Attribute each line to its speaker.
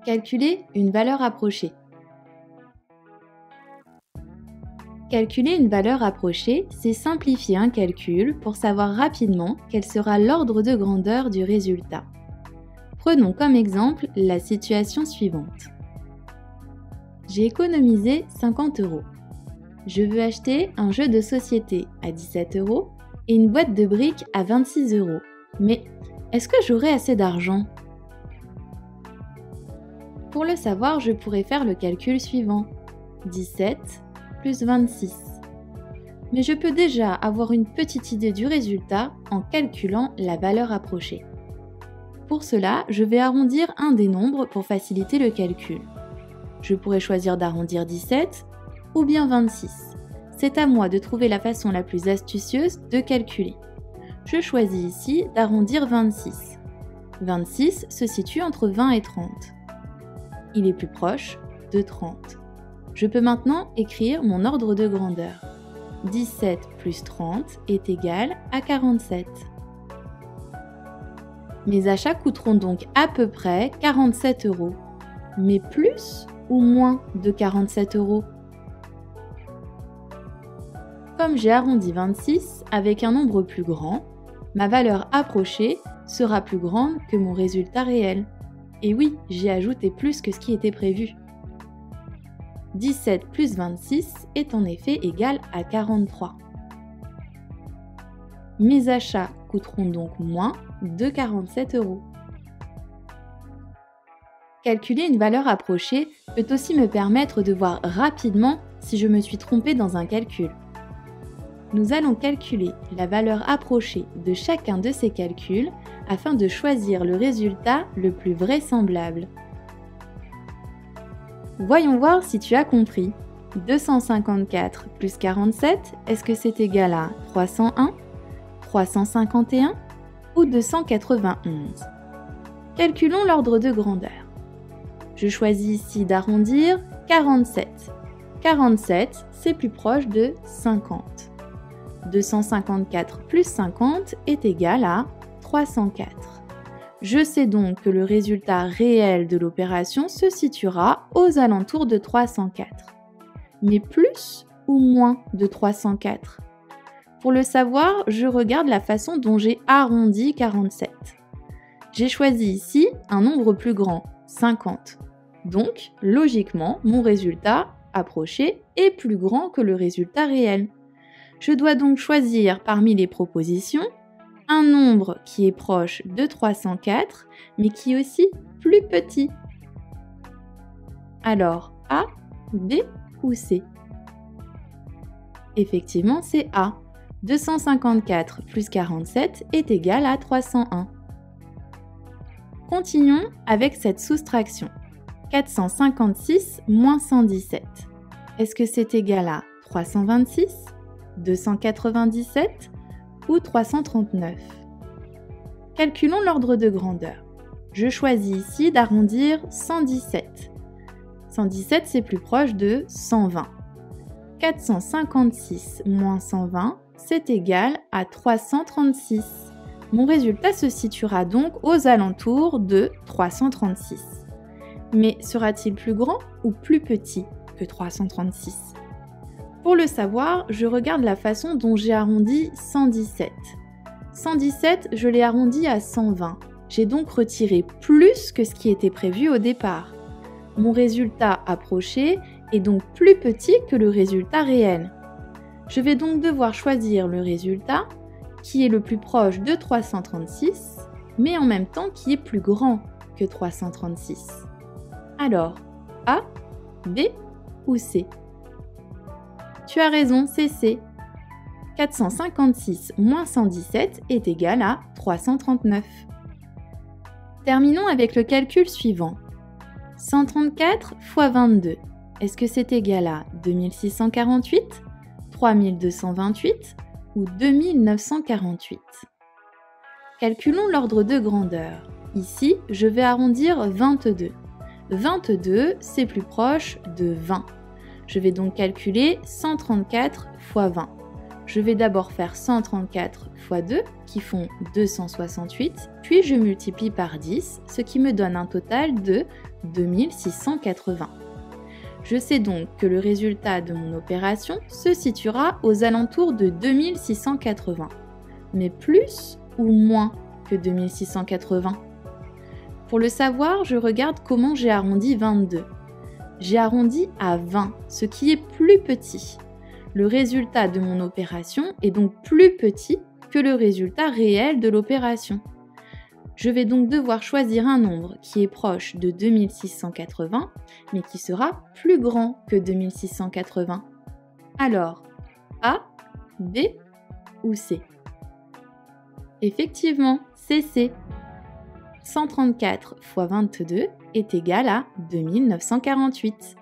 Speaker 1: Calculer une valeur approchée. Calculer une valeur approchée, c'est simplifier un calcul pour savoir rapidement quel sera l'ordre de grandeur du résultat. Prenons comme exemple la situation suivante. J'ai économisé 50 €. Je veux acheter un jeu de société à 17 € et une boîte de briques à 26 €. Mais est-ce que j'aurai assez d'argent ? Pour le savoir, je pourrais faire le calcul suivant. 17 plus 26. Mais je peux déjà avoir une petite idée du résultat en calculant la valeur approchée. Pour cela, je vais arrondir un des nombres pour faciliter le calcul. Je pourrais choisir d'arrondir 17 ou bien 26. C'est à moi de trouver la façon la plus astucieuse de calculer. Je choisis ici d'arrondir 26. 26 se situe entre 20 et 30. Il est plus proche de 30. Je peux maintenant écrire mon ordre de grandeur. 17 plus 30 est égal à 47. Mes achats coûteront donc à peu près 47 €. Mais plus ou moins de 47 €? Comme j'ai arrondi 26 avec un nombre plus grand, ma valeur approchée sera plus grande que mon résultat réel. Et oui, j'ai ajouté plus que ce qui était prévu. 17 plus 26 est en effet égal à 43. Mes achats coûteront donc moins de 47 €. Calculer une valeur approchée peut aussi me permettre de voir rapidement si je me suis trompée dans un calcul. Nous allons calculer la valeur approchée de chacun de ces calculs afin de choisir le résultat le plus vraisemblable. Voyons voir si tu as compris. 254 plus 47, est-ce que c'est égal à 301, 351 ou 291? Calculons l'ordre de grandeur. Je choisis ici d'arrondir 47. 47, c'est plus proche de 50. 254 plus 50 est égal à 304. Je sais donc que le résultat réel de l'opération se situera aux alentours de 304. Mais plus ou moins de 304? Pour le savoir, je regarde la façon dont j'ai arrondi 47. J'ai choisi ici un nombre plus grand, 50. Donc, logiquement, mon résultat approché est plus grand que le résultat réel. Je dois donc choisir parmi les propositions un nombre qui est proche de 304, mais qui est aussi plus petit. Alors, A, B ou C? Effectivement, c'est A. 254 plus 47 est égal à 301. Continuons avec cette soustraction. 456 moins 117. Est-ce que c'est égal à 326, 297 ou 339? Calculons l'ordre de grandeur. Je choisis ici d'arrondir 117. 117, c'est plus proche de 120. 456 moins 120, c'est égal à 336. Mon résultat se situera donc aux alentours de 336. Mais sera-t-il plus grand ou plus petit que 336? Pour le savoir, je regarde la façon dont j'ai arrondi 117. 117, je l'ai arrondi à 120. J'ai donc retiré plus que ce qui était prévu au départ. Mon résultat approché est donc plus petit que le résultat réel. Je vais donc devoir choisir le résultat qui est le plus proche de 336, mais en même temps qui est plus grand que 336. Alors, A, B ou C? Tu as raison, c'est C. 456 moins 117 est égal à 339. Terminons avec le calcul suivant. 134 fois 22, est-ce que c'est égal à 2648, 3228 ou 2948? Calculons l'ordre de grandeur. Ici, je vais arrondir 22. 22, c'est plus proche de 20. Je vais donc calculer 134 fois 20. Je vais d'abord faire 134 x 2 qui font 268, puis je multiplie par 10, ce qui me donne un total de 2680. Je sais donc que le résultat de mon opération se situera aux alentours de 2680, mais plus ou moins que 2680. Pour le savoir, je regarde comment j'ai arrondi 22. J'ai arrondi à 20, ce qui est plus petit. Le résultat de mon opération est donc plus petit que le résultat réel de l'opération. Je vais donc devoir choisir un nombre qui est proche de 2680, mais qui sera plus grand que 2680. Alors, A, B ou C? Effectivement, c'est C. 134 x 22 est égal à 2948.